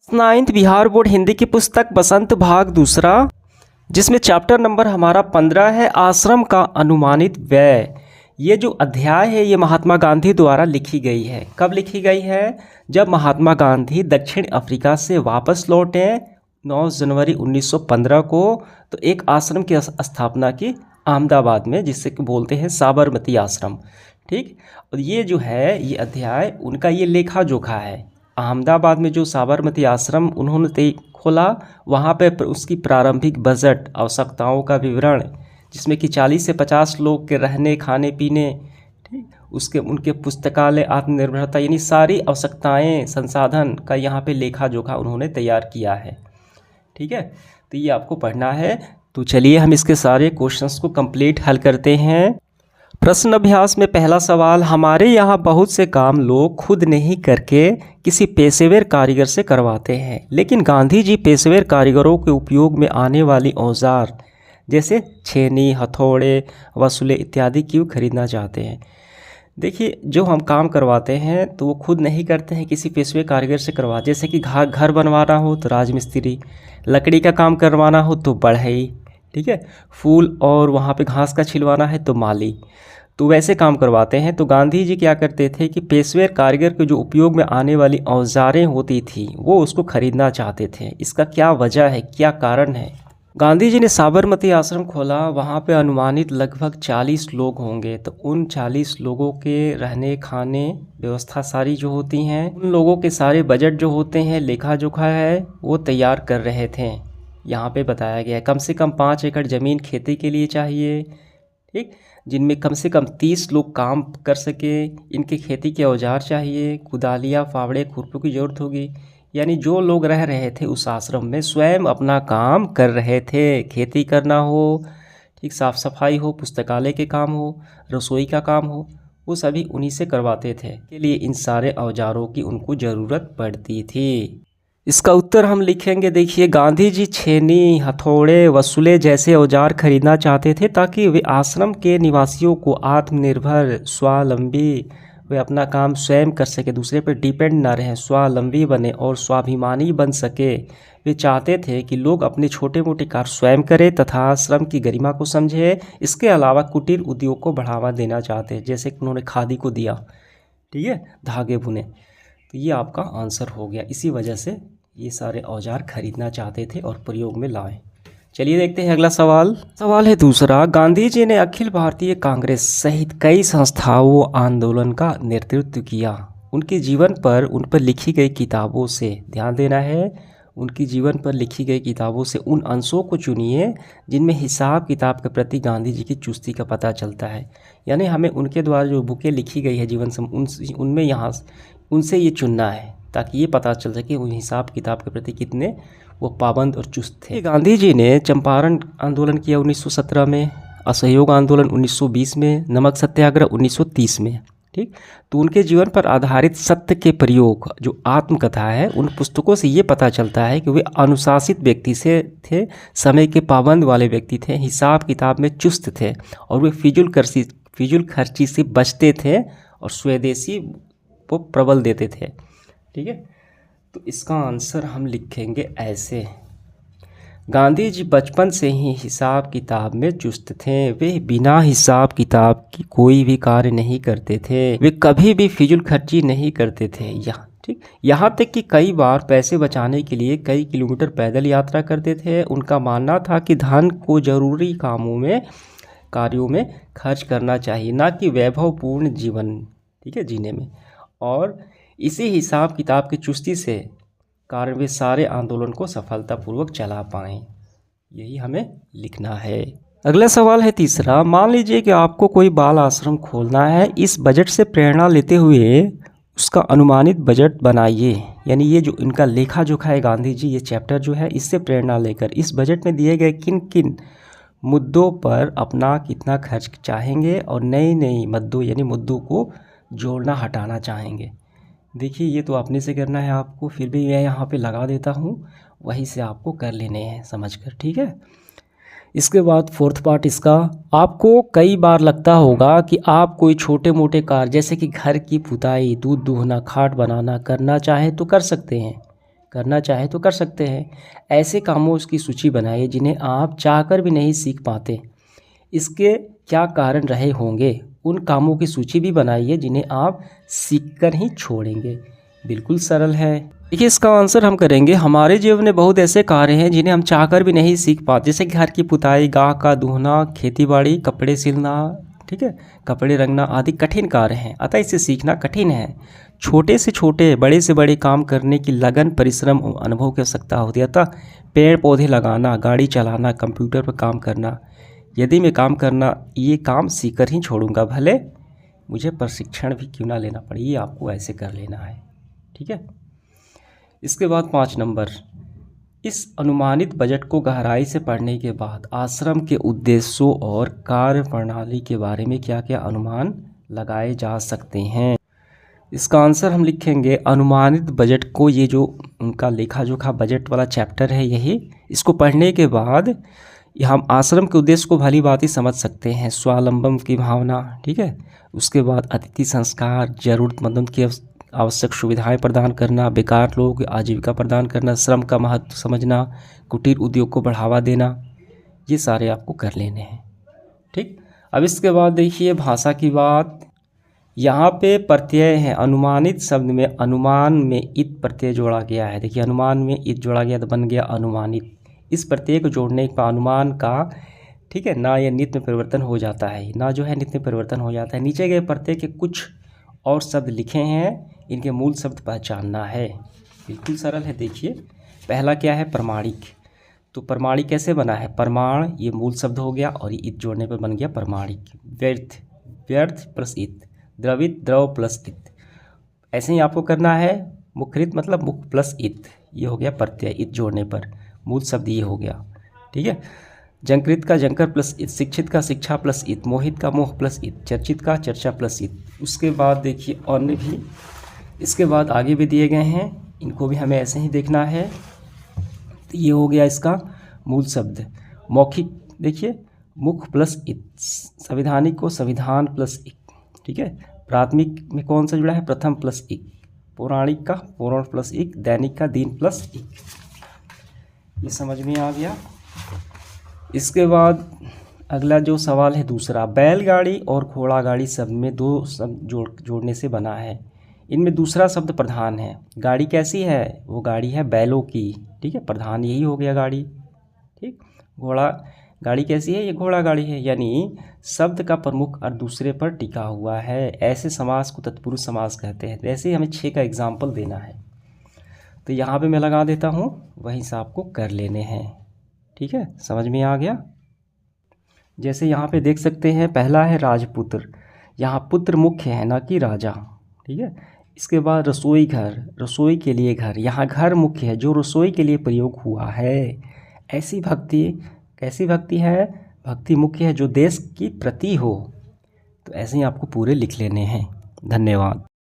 9th Bihar board Hindi की पुस्तक बसंत भाग दूसरा, जिसमें चैप्टर नंबर हमारा 15 है, आश्रम का अनुमानित व्यय। ये जो अध्याय है ये महात्मा गांधी द्वारा लिखी गई है। कब लिखी गई है? जब महात्मा गांधी दक्षिण अफ्रीका से वापस लौटे 9 जनवरी 1915 को, तो एक आश्रम की स्थापना की अहमदाबाद में, जिससे कि बोलते हैं साबरमती आश्रम। ठीक, और ये जो है ये अध्याय उनका ये लेखा जोखा है। अहमदाबाद में जो साबरमती आश्रम उन्होंने खोला, वहाँ पे उसकी प्रारंभिक बजट, आवश्यकताओं का विवरण, जिसमें कि 40 से 50 लोग के रहने खाने पीने, ठीक, उसके उनके पुस्तकालय, आत्मनिर्भरता, यानी सारी आवश्यकताएं, संसाधन का यहाँ पे लेखा जोखा उन्होंने तैयार किया है। ठीक है, तो ये आपको पढ़ना है। तो चलिए हम इसके सारे क्वेश्चंस को कंप्लीट हल करते हैं। प्रश्न अभ्यास में पहला सवाल, हमारे यहाँ बहुत से काम लोग खुद नहीं करके किसी पेशेवर कारीगर से करवाते हैं, लेकिन गांधी जी पेशेवर कारीगरों के उपयोग में आने वाली औजार जैसे छेनी, हथौड़े, वसूले इत्यादि क्यों खरीदना चाहते हैं? देखिए, जो हम काम करवाते हैं तो वो खुद नहीं करते हैं, किसी पेशेवर कारीगर से करवा। जैसे कि घर बनवाना हो तो राजमिस्त्री, लकड़ी का काम करवाना हो तो बढ़ई, ठीक है, फूल और वहाँ पे घास का छिलवाना है तो माली, तो वैसे काम करवाते हैं। तो गांधी जी क्या करते थे कि पेशेवर कारीगर के जो उपयोग में आने वाली औजारें होती थी वो उसको खरीदना चाहते थे। इसका क्या वजह है, क्या कारण है? गांधी जी ने साबरमती आश्रम खोला, वहाँ पे अनुमानित लगभग 40 लोग होंगे, तो उन 40 लोगों के रहने खाने व्यवस्था सारी जो होती हैं, उन लोगों के सारे बजट जो होते हैं, लेखा जोखा है, वो तैयार कर रहे थे। यहाँ पे बताया गया है कम से कम 5 एकड़ ज़मीन खेती के लिए चाहिए, ठीक, जिनमें कम से कम 30 लोग काम कर सके। इनके खेती के औजार चाहिए, कुदालियाँ, फावड़े, खुरपी की ज़रूरत होगी। यानी जो लोग रह रहे थे उस आश्रम में स्वयं अपना काम कर रहे थे, खेती करना हो, ठीक, साफ़ सफाई हो, पुस्तकालय के काम हो, रसोई का काम हो, वो सभी उन्हीं से करवाते थे। के लिए इन सारे औजारों की उनको ज़रूरत पड़ती थी। इसका उत्तर हम लिखेंगे। देखिए, गांधी जी छेनी, हथौड़े, वसूले जैसे औजार खरीदना चाहते थे ताकि वे आश्रम के निवासियों को आत्मनिर्भर, स्वावलंबी, वे अपना काम स्वयं कर सके, दूसरे पर डिपेंड ना रहें, स्वावलंबी बने और स्वाभिमानी बन सके। वे चाहते थे कि लोग अपने छोटे मोटे कार्य स्वयं करें तथा श्रम की गरिमा को समझे। इसके अलावा कुटीर उद्योग को बढ़ावा देना चाहते, जैसे कि उन्होंने खादी को दिया, ठीक है, धागे बुने। तो ये आपका आंसर हो गया। इसी वजह से ये सारे औजार खरीदना चाहते थे और प्रयोग में लाए। चलिए देखते हैं अगला सवाल। सवाल है दूसरा, गांधी जी ने अखिल भारतीय कांग्रेस सहित कई संस्थाओं आंदोलन का नेतृत्व किया। उनके जीवन पर उन पर लिखी गई किताबों से, ध्यान देना है, उनकी जीवन पर लिखी गई किताबों से उन अंशों को चुनिए जिनमें हिसाब किताब के प्रति गांधी जी की चुस्ती का पता चलता है। यानी हमें उनके द्वारा जो बुकें लिखी गई है जीवन से, उनमें यहाँ उनसे ये चुनना है ताकि ये पता चल सके उन हिसाब किताब के प्रति कितने वो पाबंद और चुस्त थे। गांधी जी ने चंपारण आंदोलन किया 1917 में, असहयोग आंदोलन 1920 में, नमक सत्याग्रह 1930 में, ठीक। तो उनके जीवन पर आधारित सत्य के प्रयोग जो आत्मकथा है, उन पुस्तकों से ये पता चलता है कि वे अनुशासित व्यक्ति से थे, समय के पाबंद वाले व्यक्ति थे, हिसाब किताब में चुस्त थे और वे फिजूल खर्ची से बचते थे और स्वदेशी को प्रबल देते थे, ठीक है। तो इसका आंसर हम लिखेंगे ऐसे। गांधी जी बचपन से ही हिसाब किताब में चुस्त थे। वे बिना हिसाब किताब की कोई भी कार्य नहीं करते थे। वे कभी भी फिजूल खर्ची नहीं करते थे, ठीक। यहाँ तक कि कई बार पैसे बचाने के लिए कई किलोमीटर पैदल यात्रा करते थे। उनका मानना था कि धन को जरूरी कार्यों में खर्च करना चाहिए, ना कि वैभवपूर्ण जीवन, ठीक है, जीने में। और इसी हिसाब किताब की चुस्ती से कारण वे सारे आंदोलन को सफलतापूर्वक चला पाएं। यही हमें लिखना है। अगला सवाल है तीसरा, मान लीजिए कि आपको कोई बाल आश्रम खोलना है। इस बजट से प्रेरणा लेते हुए उसका अनुमानित बजट बनाइए। यानी ये जो इनका लेखा जोखा है गांधी जी, ये चैप्टर जो है, इससे प्रेरणा लेकर इस बजट में दिए गए किन किन मुद्दों पर अपना कितना खर्च चाहेंगे और नई मुद्दों यानी मुद्दों को जोड़ना हटाना चाहेंगे। देखिए, ये तो अपने से करना है आपको, फिर भी मैं यहाँ पे लगा देता हूँ, वहीं से आपको कर लेने हैं समझकर, ठीक है। इसके बाद फोर्थ पार्ट इसका, आपको कई बार लगता होगा कि आप कोई छोटे मोटे कार्य जैसे कि घर की पुताई, दूध दूहना, खाट बनाना करना चाहे तो कर सकते हैं, करना चाहे तो कर सकते हैं। ऐसे कामों की सूची बनाइए जिन्हें आप चाहकर भी नहीं सीख पाते। इसके क्या कारण रहे होंगे, उन कामों की सूची भी बनाइए जिन्हें आप सीखकर ही छोड़ेंगे। बिल्कुल सरल है। देखिए इसका आंसर हम करेंगे, हमारे जीवन में बहुत ऐसे कार्य हैं जिन्हें हम चाहकर भी नहीं सीख पाते, जैसे घर की पुताई, गाय का दूहना, खेतीबाड़ी, कपड़े सिलना, ठीक है, कपड़े रंगना आदि कठिन कार्य हैं, अतः इसे सीखना कठिन है। छोटे से छोटे, बड़े से बड़े काम करने की लगन, परिश्रम और अनुभव की आवश्यकता होती है। अतः पेड़ पौधे लगाना, गाड़ी चलाना, कंप्यूटर पर काम करना, यदि मैं काम करना ये काम सीखकर ही छोड़ूंगा, भले मुझे प्रशिक्षण भी क्यों ना लेना पड़े, ये आपको ऐसे कर लेना है। ठीक है। इसके बाद 5 नंबर, इस अनुमानित बजट को गहराई से पढ़ने के बाद आश्रम के उद्देश्यों और कार्य प्रणाली के बारे में क्या क्या अनुमान लगाए जा सकते हैं। इसका आंसर हम लिखेंगे, अनुमानित बजट को, ये जो उनका लेखा जोखा बजट वाला चैप्टर है यही, इसको पढ़ने के बाद हम आश्रम के उद्देश्य को भली भांति समझ सकते हैं। स्वावलंबन की भावना, ठीक है, उसके बाद अतिथि संस्कार, ज़रूरतमंदों की आवश्यक सुविधाएं प्रदान करना, बेकार लोगों को आजीविका प्रदान करना, श्रम का महत्व समझना, कुटीर उद्योग को बढ़ावा देना, ये सारे आपको कर लेने हैं। ठीक। अब इसके बाद देखिए भाषा की बात, यहाँ पे प्रत्यय है, अनुमानित शब्द में अनुमान में इत प्रत्यय जोड़ा गया है। देखिए अनुमान में इत जोड़ा गया तो बन गया अनुमानित। इस प्रत्यय को जोड़ने पर अनुमान का, ठीक है, ना या नित में परिवर्तन हो जाता है, ना जो है नित में परिवर्तन हो जाता है। नीचे गए प्रत्यय के कुछ और शब्द लिखे हैं, इनके मूल शब्द पहचानना है। बिल्कुल सरल है। देखिए पहला क्या है, प्रमाणिक। तो प्रमाणिक कैसे बना है, प्रमाण ये मूल शब्द हो गया और ये इत जोड़ने पर बन गया प्रमाणिक। व्यर्थ, व्यर्थ प्लस इत, द्रवित, द्रव प्लस इत, ऐसे ही आपको करना है। मुखरित मतलब मुख प्लस इत, ये हो गया प्रत्यय, इत जोड़ने पर मूल शब्द ये हो गया। ठीक है। जंकृत का जंकर प्लस इत, शिक्षित का शिक्षा प्लस इत, मोहित का मोह प्लस इत, चर्चित का चर्चा प्लस इत। उसके बाद देखिए अन्य भी, इसके बाद आगे भी दिए गए हैं, इनको भी हमें ऐसे ही देखना है। तो ये हो गया इसका मूल शब्द। मौखिक देखिए मुख प्लस इत, संवैधानिक को संविधान प्लस इक, ठीक है। प्राथमिक में कौन सा जुड़ा है, प्रथम प्लस इक। पौराणिक का पौराण प्लस इक, दैनिक का दिन प्लस इक। ये समझ में आ गया। इसके बाद अगला जो सवाल है दूसरा, बैलगाड़ी और घोड़ा गाड़ी शब्द में 2 शब्द जोड़ने से बना है, इनमें दूसरा शब्द प्रधान है। गाड़ी कैसी है, वो गाड़ी है बैलों की, ठीक है, प्रधान यही हो गया गाड़ी। ठीक। घोड़ा गाड़ी कैसी है, ये घोड़ा गाड़ी है, यानी शब्द का प्रमुख और दूसरे पर टिका हुआ है। ऐसे समास को तत्पुरुष समास कहते हैं। वैसे ही हमें 6 का एग्जाम्पल देना है, तो यहाँ पे मैं लगा देता हूँ, वहीं से आपको कर लेने हैं। ठीक है, समझ में आ गया। जैसे यहाँ पे देख सकते हैं, पहला है राजपुत्र, यहाँ पुत्र मुख्य है ना कि राजा। ठीक है। इसके बाद रसोई घर, रसोई के लिए घर, यहाँ घर मुख्य है जो रसोई के लिए प्रयोग हुआ है। ऐसी भक्ति, कैसी भक्ति है, भक्ति मुख्य है जो देश की प्रति हो। तो ऐसे ही आपको पूरे लिख लेने हैं। धन्यवाद।